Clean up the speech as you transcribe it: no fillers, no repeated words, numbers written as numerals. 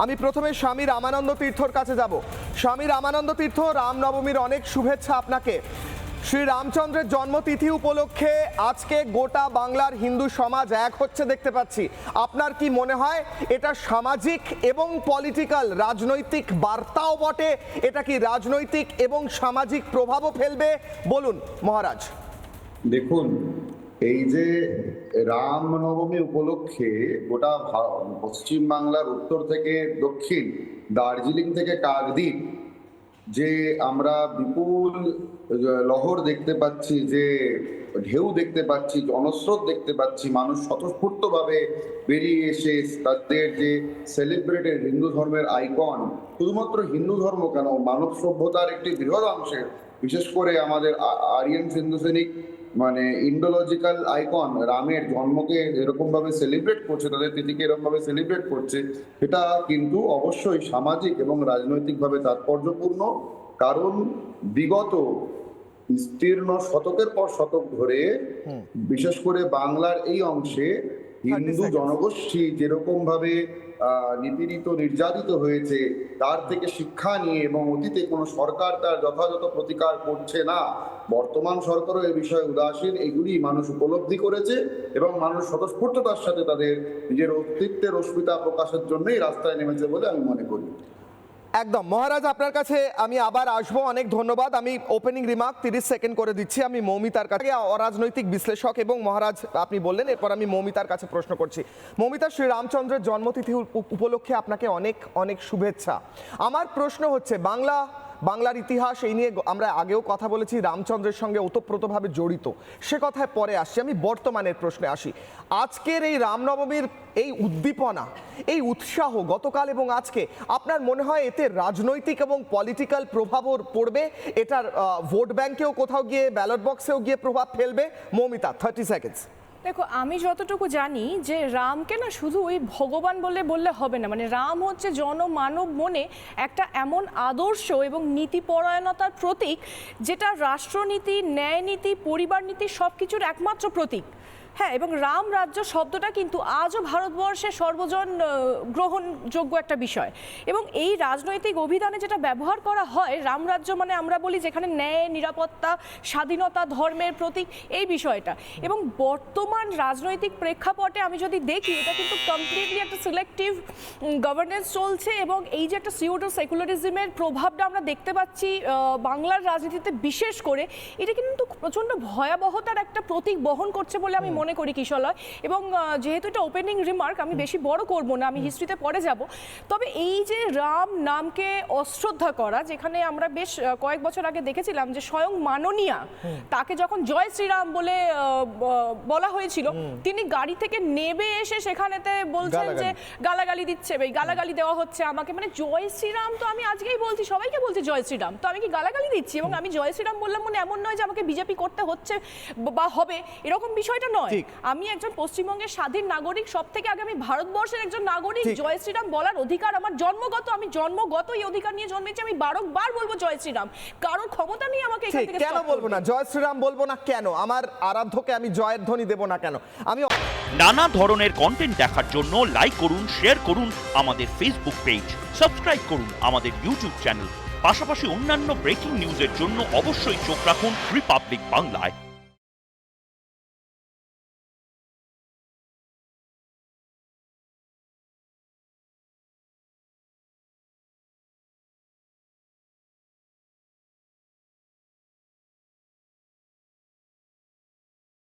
আমি প্রথমে স্বামী রামানন্দ তীর্থর কাছে যাব। স্বামী রামানন্দ তীর্থ, রামনবমীর অনেক শুভেচ্ছা আপনাকে। শ্রী রামচন্দ্রের জন্মতিথি উপলক্ষে আজকে গোটা বাংলার হিন্দু সমাজ এক হচ্ছে দেখতে পাচ্ছি। আপনার কি মনে হয় এটা সামাজিক এবং পলিটিক্যাল রাজনৈতিক বার্তাও বটে? এটা কি রাজনৈতিক এবং সামাজিক প্রভাবও ফেলবে? বলুন মহারাজ। দেখুন, এই যে রামনবমী উপলক্ষে গোটা পশ্চিম বাংলার উত্তর থেকে দক্ষিণ, দার্জিলিং থেকে কাকদ্বীপ, যে আমরা বিপুল লহর দেখতে পাচ্ছি, যে ঢেউ দেখতে পাচ্ছি, জনস্রোত দেখতে পাচ্ছি, মানুষ স্বতঃস্ফূর্তভাবে বেরিয়ে এসে তাদের যে সেলিব্রেটেড হিন্দু ধর্মের আইকন, শুধুমাত্র হিন্দু ধর্ম কেন, মানব সভ্যতার একটি বৃহৎ অংশের, বিশেষ করে আমাদের আরিয়ান সিন্ধুসেনিক মানে ইন্ডোলজিক্যাল আইকন রামের জন্মকে এরকম ভাবে সেলিব্রেট করছে, তাদের তিথিকে এরকম ভাবে সেলিব্রেট করছে, এটা কিন্তু অবশ্যই সামাজিক এবং রাজনৈতিকভাবে তাৎপর্যপূর্ণ। কারণ বিগত বিস্তীর্ণ শতকের পর শতক ধরে বিশেষ করে বাংলার এই অংশে হিন্দু জনগোষ্ঠী যেরকম ভাবে নিপীড়িত নির্যাতিত হয়েছে, তার থেকে শিক্ষা নিয়ে এবং অতীতে কোনো সরকার তার যথাযথ প্রতিকার করছে না, বর্তমান সরকারও এই বিষয়ে উদাসীন, এগুলি মানুষ উপলব্ধি করেছে এবং মানুষ স্বতঃস্ফূর্ততার সাথে তাদের নিজের অস্তিত্বের অস্মিতা প্রকাশের জন্যই রাস্তায় নেমেছে বলে আমি মনে করি। একদম মহারাজ, আপনার কাছে আমি আবার আসবো। অনেক ধন্যবাদ। আমি ওপেনিং রিমার্ক 30 সেকেন্ড করে দিচ্ছি। আমি মৌমিতার কাছে, অরাজনৈতিক বিশ্লেষক, এবং মহারাজ আপনি বললেন, এরপর আমি মৌমিতার কাছে প্রশ্ন করছি। মৌমিতা, শ্রী রামচন্দ্রের জন্মতিথি উপলক্ষে আপনাকে অনেক অনেক শুভেচ্ছা। আমার প্রশ্ন হচ্ছে, বাংলার ইতিহাস এই নিয়ে আমরা আগেও কথা বলেছি, রামচন্দ্রের সঙ্গে ওতপ্রোতভাবে জড়িত, সে কথায় পরে আসছি। আমি বর্তমানের প্রশ্নে আসি। আজকের এই রামনবমীর এই উদ্দীপনা, এই উৎসাহ গতকাল এবং আজকে, আপনার মনে হয় এতে রাজনৈতিক এবং পলিটিক্যাল প্রভাবও পড়বে? এটার ভোট ব্যাংকেও কোথাও গিয়ে, ব্যালট বক্সেও গিয়ে প্রভাব ফেলবে? মৌমিতা, 30 সেকেন্ডস। দেখো, আমি যতটুকু জানি যে রামকে না শুধু ওই ভগবান বললে হবে না, মানে রাম হচ্ছে জনমানব মনে একটা এমন আদর্শ এবং নীতিপরায়ণতার প্রতীক, যেটা রাষ্ট্রনীতি, ন্যায়নীতি, পরিবার নীতি সব কিছুর একমাত্র প্রতীক। হ্যাঁ, এবং রাম রাজ্য শব্দটা কিন্তু আজও ভারতবর্ষে সর্বজন গ্রহণযোগ্য একটা বিষয়। এবং এই রাজনৈতিক অভিধানে যেটা ব্যবহার করা হয়, রামরাজ্য মানে আমরা বলি যেখানে ন্যায়, নিরাপত্তা, স্বাধীনতা, ধর্মের প্রতীক, এই বিষয়টা। এবং বর্তমান রাজনৈতিক প্রেক্ষাপটে আমি যদি দেখি, এটা কিন্তু কমপ্লিটলি একটা সিলেক্টিভ গভর্নেন্স চলছে, এবং এই যে একটা সিউডো সেকুলারিজমের প্রভাবটা আমরা দেখতে পাচ্ছি বাংলার রাজনীতিতে বিশেষ করে, এটা কিন্তু প্রচণ্ড ভয়াবহতার একটা প্রতীক বহন করছে বলে আমি মনে করি কিশলয়। এবং যেহেতু এটা ওপেনিং রিমার্ক, আমি বেশি বড় করব না, আমি হিস্ট্রিতে পরে যাব। তবে এই যে রাম নামকে অশ্রদ্ধা করা, যেখানে আমরা বেশ কয়েক বছর আগে দেখেছিলাম যে স্বয়ং মাননীয়া তাকে যখন জয় শ্রীরাম বলে বলা হয়েছিল, তিনি গাড়ি থেকে নেমে এসে সেখানেতে বলছেন যে গালাগালি দিচ্ছে, গালাগালি দেওয়া হচ্ছে আমাকে, মানে জয় শ্রীরাম তো আমি আজকেই বলছি, সবাইকে বলছি জয় শ্রীরাম, তো আমি কি গালাগালি দিচ্ছি? এবং আমি জয় শ্রীরাম বললাম মানে এমন নয় যে আমাকে বিজেপি করতে হচ্ছে বা হবে, এরকম বিষয়টা নয়। আমি একজন পশ্চিমবঙ্গের স্বাধীন নাগরিক, সব থেকে আগে আমি ভারতবর্ষের একজন নাগরিক। জয় শ্রীরাম বলার অধিকার আমার জন্মগত, আমি জন্মগত এই অধিকার নিয়ে জন্মেছি। আমি বারবার বলবো জয় শ্রীরাম, কারণ ক্ষমতা নেই আমাকে এখান থেকে। কেন বলবো না জয় শ্রীরাম? বলবো না কেন? আমার আরাধ্যকে আমি জয়ের ধ্বনি দেব না কেন? আমি নানা ধরনের কন্টেন্ট দেখার জন্য লাইক করুন, শেয়ার করুন আমাদের ফেসবুক পেজ, সাবস্ক্রাইব করুন আমাদের ইউটিউব চ্যানেল। পাশাপাশি অন্যান্য ব্রেকিং নিউজের জন্য অবশ্যই চোখ রাখুন রিপাবলিক বাংলায়।